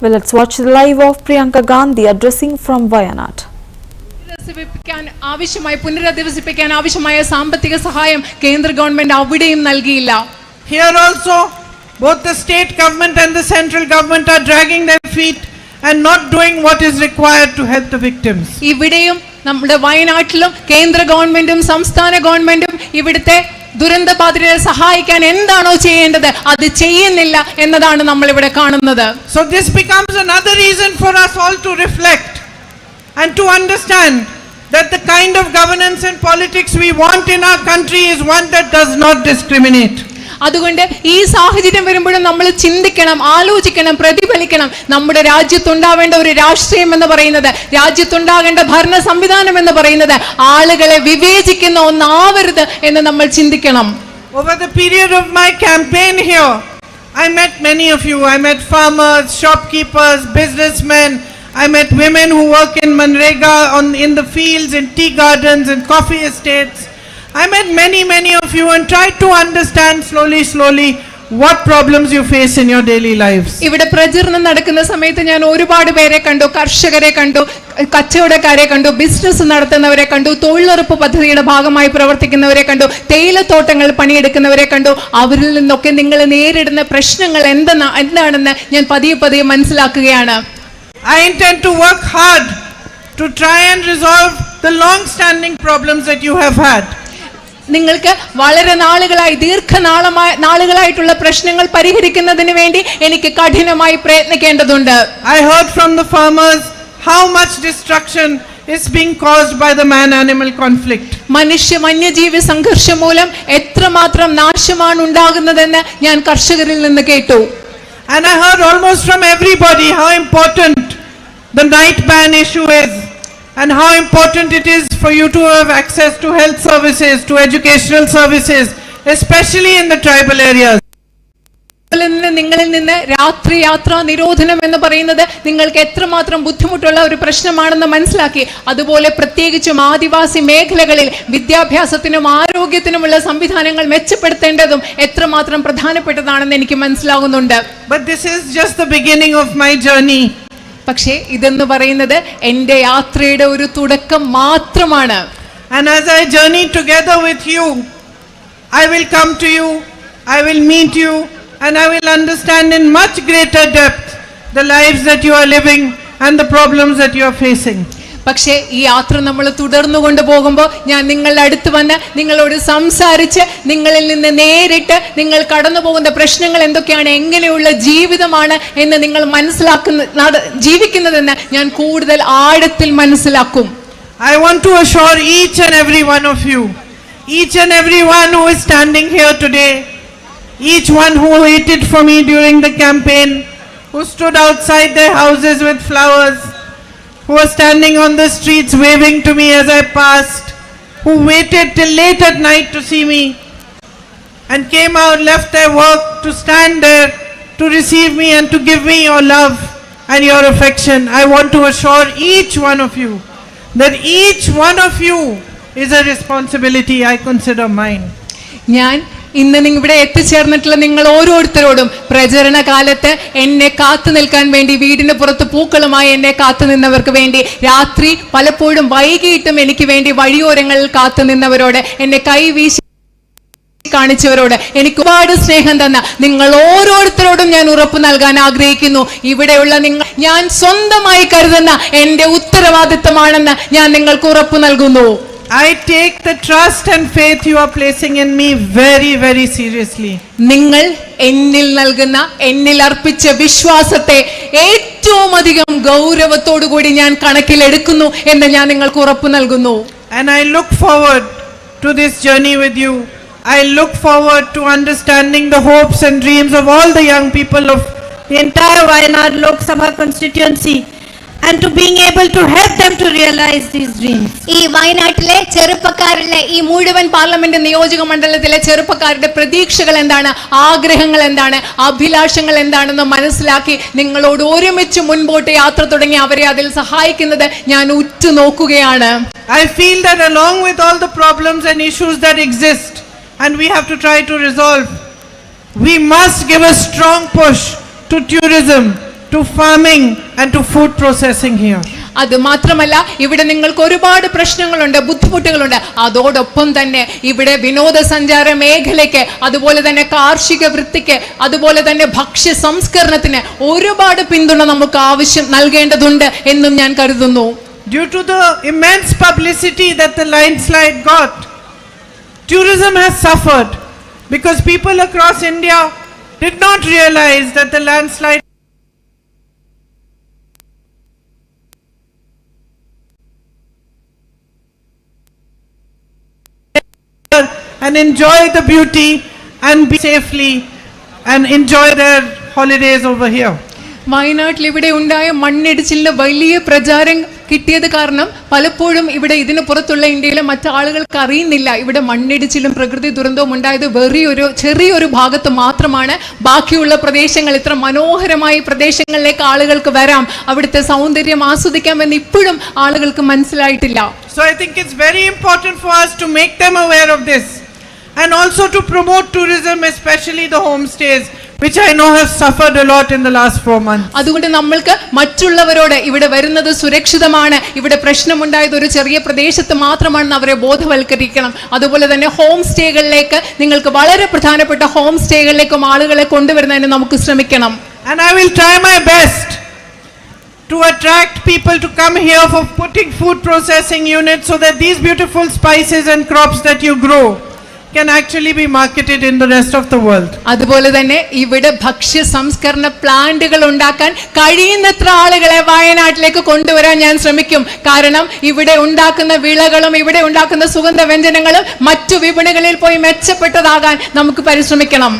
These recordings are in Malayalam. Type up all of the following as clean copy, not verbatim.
Well, let's watch the live of Priyanka Gandhi addressing from Wayanad. പുനരധിവസിപ്പിക്കാൻ ആവശ്യമായ സാമ്പത്തിക സഹായം കേന്ദ്ര ഗവൺമെന്റ് അവിടെയും നൽകിയില്ല. Here also both the state government and the central government are dragging their feet and not doing what is required to help the victims. ഇവിടെയും നമ്മുടെ വയനാട്ടിലും കേന്ദ്ര ഗവൺമെന്റും സംസ്ഥാന ഗവൺമെന്റും ഇവിടുത്തെ ദുരന്തബാധിതരെ സഹായിക്കാൻ എന്താണോ ചെയ്യേണ്ടത് അത് ചെയ്യുന്നില്ല എന്നതാണ് നമ്മൾ ഇവിടെ കാണുന്നത്. So this becomes another reason for us all to reflect and to understand that the kind of governance and politics we want in our country is one that does not discriminate. അതുകൊണ്ട് ഈ സാഹചര്യം വരുമ്പോഴും നമ്മൾ ചിന്തിക്കണം, ആലോചിക്കണം, പ്രതിഫലിക്കണം. നമ്മുടെ രാജ്യത്തുണ്ടാവേണ്ട ഒരു രാഷ്ട്രീയം എന്ന് പറയുന്നത്, രാജ്യത്തുണ്ടാകേണ്ട ഭരണ സംവിധാനം എന്ന് പറയുന്നത് ആളുകളെ വിവേചിക്കുന്ന ഒന്നാവരുത് എന്ന് നമ്മൾ ചിന്തിക്കണം. Over the period of my campaign here, I met many of you. I met farmers, shopkeepers, businessmen. I met women who work in Manrega, in the fields, in tea gardens, in coffee estates. I met many of you and tried to understand slowly what problems you face in your daily lives. ഇവിടെ പ്രചരണം നടക്കുന്ന സമയത്ത് ഞാൻ ഒരുപാട് പേരെ കണ്ടു. കർഷകരെ കണ്ടു, കച്ചവടക്കാരെ കണ്ടു, ബിസിനസ് നടത്തുന്നവരെ കണ്ടു, തൊഴിലുറപ്പ് പദ്ധതിയുടെ ഭാഗമായി പ്രവർത്തിക്കുന്നവരെ കണ്ടു, തേയിലത്തോട്ടങ്ങൾ പണിയെടുക്കുന്നവരെ കണ്ടു. അവരിൽ നിന്നൊക്കെ നിങ്ങൾ നേരിടുന്ന പ്രശ്നങ്ങൾ എന്താണെന്ന് ഞാൻ പതിയെ മനസ്സിലാക്കുകയാണ്. I intend to work hard to try and resolve the long-standing problems that you have had. നിങ്ങൾക്ക് വളരെ നാളുകളായിട്ടുള്ള പ്രശ്നങ്ങൾ പരിഹരിക്കുന്നതിന് വേണ്ടി എനിക്ക് കഠിനമായി പ്രയത്നിക്കേണ്ടതുണ്ട്. I heard from the farmers how much destruction is being caused by the man-animal conflict. വന്യജീവി സംഘർഷം മൂലം എത്രമാത്രം നാശമാണ് ഉണ്ടാകുന്നതെന്ന് ഞാൻ കർഷകരിൽ നിന്ന് കേട്ടു. And I heard almost from everybody how important the night ban issue is and how important it is for you to have access to health services, to educational services, especially in the tribal areas. നിങ്ങളിൽ നിന്ന് രാത്രി യാത്രാ നിരോധനം എന്ന് പറയുന്നത് നിങ്ങൾക്ക് എത്രമാത്രം ബുദ്ധിമുട്ടുള്ള ഒരു പ്രശ്നമാണെന്ന് മനസ്സിലാക്കി. അതുപോലെ പ്രത്യേകിച്ചും ആദിവാസി മേഖലകളിൽ വിദ്യാഭ്യാസത്തിനും ആരോഗ്യത്തിനുമുള്ള സംവിധാനങ്ങൾ മെച്ചപ്പെടുത്തേണ്ടതും എത്രമാത്രം പ്രധാനപ്പെട്ടതാണെന്ന് എനിക്ക് മനസ്സിലാകുന്നുണ്ട്. But this is just the beginning of my journey. പക്ഷേ ഇതെന്ന് പറയുന്നത് എൻ്റെ യാത്രയുടെ ഒരു തുടക്കം മാത്രമാണ്. And as I journey together with you, I will come to you, I will meet you, and I will understand in much greater depth the lives that you are living and the problems that you are facing. പക്ഷേ ഈ യാത്ര നമ്മൾ തുടർന്നു കൊണ്ടുപോകുമ്പോൾ ഞാൻ നിങ്ങളുടെ അടുത്ത് വന്ന് നിങ്ങളോട് സംസാരിച്ച് നിങ്ങളിൽ നിന്ന് നേരിട്ട് നിങ്ങൾ കടന്നു പോകുന്ന പ്രശ്നങ്ങൾ എന്തൊക്കെയാണ്, എങ്ങനെയുള്ള ജീവിതമാണ് എന്ന് നിങ്ങൾ ജീവിക്കുന്നതെന്ന് ഞാൻ കൂടുതൽ ആഴത്തിൽ മനസ്സിലാക്കും. I want to assure each and every one of you, each and every one who is standing here today, each one who waited for me during the campaign, who stood outside their houses with flowers, who were standing on the streets waving to me as I passed, who waited till late at night to see me and came out, left their work to stand there to receive me and to give me your love and your affection. I want to assure each one of you that each one of you is a responsibility I consider mine. ഇന്ന് ഇവിടെ എത്തിച്ചേർന്നിട്ടുള്ള നിങ്ങൾ ഓരോരുത്തരോടും പ്രചരണ കാലത്ത് എന്നെ കാത്തു നിൽക്കാൻ വേണ്ടി, വീടിന് പുറത്ത് പൂക്കളുമായി എന്നെ കാത്തു നിന്നവർക്ക് വേണ്ടി, രാത്രി പലപ്പോഴും വൈകിട്ടും എനിക്ക് വേണ്ടി വഴിയോരങ്ങളിൽ കാത്തു നിന്നവരോട്, എന്നെ കൈവീശി കാണിച്ചവരോട്, എനിക്ക് ഒരുപാട് സ്നേഹം തന്ന നിങ്ങൾ ഓരോരുത്തരോടും ഞാൻ ഉറപ്പ് നൽകാൻ ആഗ്രഹിക്കുന്നു. ഇവിടെയുള്ള നിങ്ങൾ ഞാൻ സ്വന്തമായി കരുതുന്ന എന്റെ ഉത്തരവാദിത്തമാണെന്ന് ഞാൻ നിങ്ങൾക്ക് ഉറപ്പ് നൽകുന്നു. I take the trust and faith you are placing in me very seriously. നിങ്ങൾ എന്നിൽ അർപ്പിച്ച വിശ്വാസത്തെ ഏറ്റവും അധികം ഗൗരവത്തോടു കൂടി ഞാൻ കണക്കിലെടുക്കുന്നു എന്ന് ഞാൻ നിങ്ങൾക്ക് ഉറപ്പ് നൽകുന്നു. And I look forward to this journey with you. I look forward to understanding the hopes and dreams of all the young people of the entire Wayanad Lok Sabha constituency and to being able to help them to realize these dreams. ഈ വയനാട്ടിലെ ചെറുപ്പക്കാരിലെ ഈ മുഴുവൻ പാർലമെന്റ് നിയോജക മണ്ഡലത്തിലെ ചെറുപ്പക്കാരുടെ പ്രതീക്ഷകൾ എന്താണ്, ആഗ്രഹങ്ങൾ എന്താണ്, അഭിലാഷങ്ങൾ എന്താണെന്ന് മനസ്സിലാക്കി നിങ്ങളോട് ഒരുമിച്ച് മുൻപോട്ട് യാത്ര തുടങ്ങി അവരെ അതിൽ സഹായിക്കുന്നത് ഞാൻ ഉറ്റുനോക്കുകയാണ്. I feel that along with all the problems and issues that exist and we have to try to resolve, we must give a strong push to tourism to farming and to food processing here. അത് മാത്രമല്ല ഇവിടെ നിങ്ങൾക്ക് ഒരുപാട് പ്രശ്നങ്ങളുണ്ട്, ബുദ്ധിമുട്ടുകളുണ്ട്. അതോടൊപ്പം തന്നെ ഇവിടെ വിനോദസഞ്ചാര മേഖലയ്ക്ക്, അതുപോലെ തന്നെ കാർഷിക വൃത്തിക്ക്, അതുപോലെ തന്നെ ഭക്ഷ്യ സംസ്കരണത്തിന് ഒരുപാട് പിന്തുണ നമുക്ക് ആവശ്യം നൽകേണ്ടതുണ്ട് എന്നും ഞാൻ കരുതുന്നു. Due to the immense publicity that the landslide got, tourism has suffered because people across India did not realize that the landslide and enjoy the beauty and be safely and enjoy their holidays over here. വയനാട്ടിൽ ഇവിടെ ഉണ്ടായ മണ്ണിടിച്ചിലിന് വലിയ പ്രചാരം കിട്ടിയത് കാരണം പലപ്പോഴും ഇവിടെ ഇതിന് പുറത്തുള്ള ഇന്ത്യയിലെ മറ്റാളുകൾക്ക് അറിയുന്നില്ല ഇവിടെ മണ്ണിടിച്ചിലും പ്രകൃതി ദുരന്തവും ഉണ്ടായത് ചെറിയൊരു ഭാഗത്ത് മാത്രമാണ്. ബാക്കിയുള്ള പ്രദേശങ്ങൾ, ഇത്ര മനോഹരമായ പ്രദേശങ്ങളിലേക്ക് ആളുകൾക്ക് വരാം, അവിടുത്തെ സൗന്ദര്യം ആസ്വദിക്കാമെന്ന് ഇപ്പോഴും ആളുകൾക്ക് മനസ്സിലായിട്ടില്ല. So I think it's very important for us to make them aware of this and also to promote tourism, especially the homestays, which I know have suffered a lot in the last 4 months. അതുകൊണ്ട് നമ്മൾക്ക് മറ്റുള്ളവരോട് ഇവിടെ വരുന്നത് സുരക്ഷിതമാണ്, ഇവിടെ പ്രശ്നമുണ്ടായത് ഒരു ചെറിയ പ്രദേശത്ത് മാത്രമാണെന്ന് അവരെ ബോധവൽക്കരിക്കണം. അതുപോലെ തന്നെ ഹോം സ്റ്റേകളിലേക്ക്, നിങ്ങൾക്ക് വളരെ പ്രധാനപ്പെട്ട ഹോം സ്റ്റേകളിലേക്കും ആളുകളെ കൊണ്ടുവരുന്നതിന് നമുക്ക് ശ്രമിക്കണം. And I will try my best to attract people to come here for putting food processing units so that these beautiful spices and crops that you grow can actually be marketed in the rest of the world. അതുപോലെ തന്നെ ഇവിടെ ഭക്ഷ്യ സംസ്കരണ പ്ലാന്റുകൾ ഉണ്ടാക്കാൻ കഴിയുന്നത്ര ആളുകളെ വയനാട്ടിലേക്ക് കൊണ്ടുവരാൻ ഞാൻ ശ്രമിക്കും. കാരണം ഇവിടെ ഉണ്ടാക്കുന്ന വിളകളും ഇവിടെ ഉണ്ടാക്കുന്ന സുഗന്ധവ്യഞ്ജനങ്ങളും മറ്റു വിപണികളിൽ പോയി മെച്ചപ്പെട്ടതാകാൻ നമുക്ക് പരിശ്രമിക്കണം.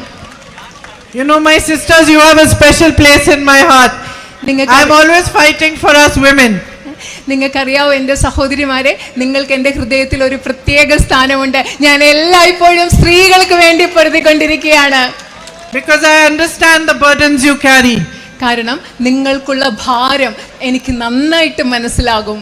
You know, my sisters, you have a special place in my heart. I'm always fighting for us women. നിങ്ങൾക്കറിയാവോ എൻ്റെ സഹോദരിമാരെ, നിങ്ങൾക്ക് എൻ്റെ ഹൃദയത്തിൽ ഒരു പ്രത്യേക സ്ഥാനമുണ്ട്. ഞാൻ എല്ലായ്പ്പോഴും സ്ത്രീകൾക്ക് വേണ്ടി പൊരുതിക്കൊണ്ടിരിക്കുകയാണ്. Because I understand the burdens you carry. കാരണം നിങ്ങൾക്കുള്ള ഭാരം എനിക്ക് നന്നായിട്ട് മനസ്സിലാകും.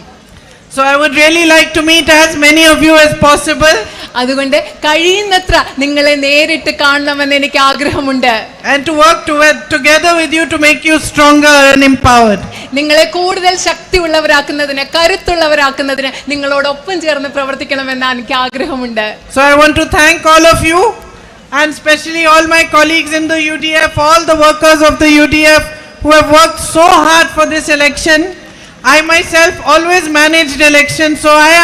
So I would really like to meet as many of you as possible. അതുകൊണ്ട് കഴിയുന്നത്ര നിങ്ങളെ നേരിട്ട് കാണണമെന്ന് എനിക്ക് ആഗ്രഹമുണ്ട്. And to work together with you to make you stronger and empowered. നിങ്ങളെ കൂടുതൽ ശക്തിയുള്ളവരാക്കുന്നതിന്, കരുത്തുള്ളവരാക്കുന്നതിന് നിങ്ങളോടൊപ്പം ചേർന്ന് പ്രവർത്തിക്കണമെന്ന് എനിക്ക് ആഗ്രഹമുണ്ട്. So I want to thank all of you and especially all my colleagues in the UDF, all the workers of the UDF who have worked so hard for this election. I myself always managed elections, so I